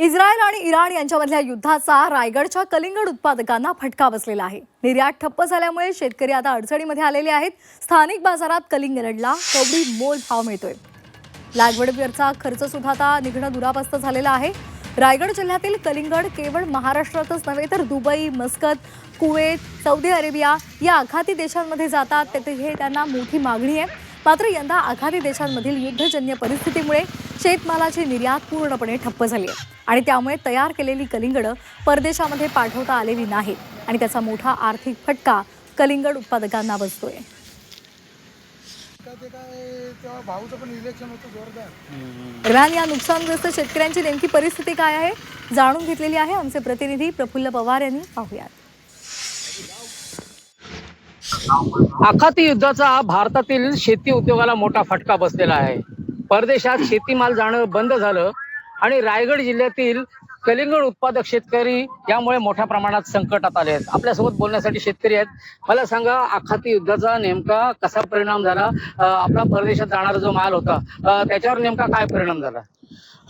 Israel आणि Iran यांच्यामधल्या युद्धाचा रायगडच्या कलिंगड उत्पादकांना फटका बसलेला आहे। निर्यात ठप्प झाल्यामुळे शेतकरी आता अडचणीमध्ये आलेले आहेत। स्थानिक बाजारात कलिंगडला कवडी मोल भाव मिळतोय। लागवडीवरचा खर्च सुद्धा आता निघणं दुरापस्त झालेला आहे। रायगड जिल्ह्यातील कलिंगड केवळ महाराष्ट्रातच नव्हे तर Dubai, Muscat, Kuwait, Saudi Arabia या आखाती देशांमध्ये जातात। तेथे त्यांना मोठी मागणी आहे। मात्र यंदा आखाती देशांमधील युद्धजन्य परिस्थितीमुळे शेतमालाची निर्यात पूर्णपणे ठप्प झाली आहे आणि त्यामुळे तयार केलेली कलिंगड परदेशामध्ये पाठवता आलेली नाही आणि त्याचा मोठा आर्थिक फटका कलिंगड उत्पादकांना बसतोय। दरम्यान या नुकसानग्रस्त शेतकऱ्यांची नेमकी परिस्थिती काय आहे जाणून घेतलेली आहे आमचे प्रतिनिधी प्रफुल्ल पवार यांनी। पाहूयात। आखाती युद्धाचा भारतातील शेती उद्योगाला मोठा फटका बसलेला आहे। परदेशात शेतीमाल जाणं बंद झालं आणि रायगड जिल्ह्यातील कलिंगड उत्पादक शेतकरी यामुळे मोठ्या प्रमाणात संकटात आले आहेत। आपल्यासोबत बोलण्यासाठी शेतकरी आहेत। मला सांगा, आखाती युद्धाचा नेमका कसा परिणाम झाला? आपला परदेशात जाणारा जो माल होता त्याच्यावर नेमका काय परिणाम झाला?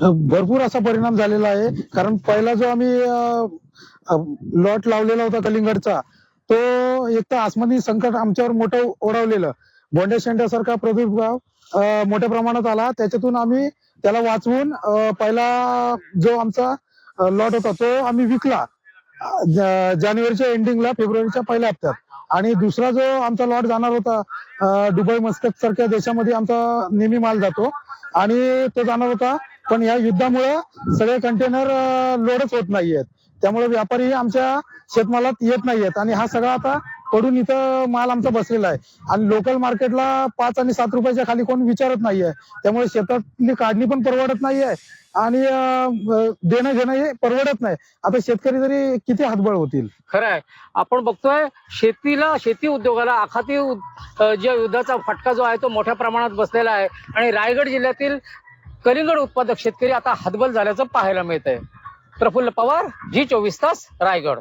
भरपूर असा परिणाम झालेला आहे। कारण पहिला जो आम्ही लॉट लावलेला होता कलिंगडचा, तो एक तर आसमानी संकट आमच्यावर मोठं ओढवलेलं। बोंडे शेंड्यासारखा प्रादुर्भाव मोठ्या प्रमाणात आला। त्याच्यातून आम्ही त्याला वाचवून पहिला जो आमचा लॉट होता तो आम्ही विकला जानेवारीच्या एंडिंगला, फेब्रुवारीच्या पहिल्या हप्त्यात। आणि दुसरा जो आमचा लॉट जाणार होता दुबई, मस्कत सारख्या देशामध्ये आमचा नेहमी माल जातो आणि तो जाणार होता, पण या युद्धामुळे सगळे कंटेनर लोडच होत नाहीयेत। त्यामुळे व्यापारी आमच्या शेतमालात येत नाहीयेत आणि हा सगळा आता पडून इथं माल आमचा बसलेला आहे आणि लोकल मार्केटला 5 आणि 7 रुपयाच्या खाली कोण विचारत नाहीये। त्यामुळे शेतातली काढणी पण परवडत नाहीये आणि देणं घेणं हे परवडत नाही। आता शेतकरी तरी किती हातबळ होतील? खरं आहे, आपण बघतोय शेती उद्योगाला आखाती ज्या युद्धाचा फटका जो आहे तो मोठ्या प्रमाणात बसलेला आहे आणि रायगड जिल्ह्यातील कलिंगड उत्पादक शेतकरी आता हतबल झाल्याचं पाहायला मिळत आहे। प्रफुल्ल पवार, G24 तास, रायगड।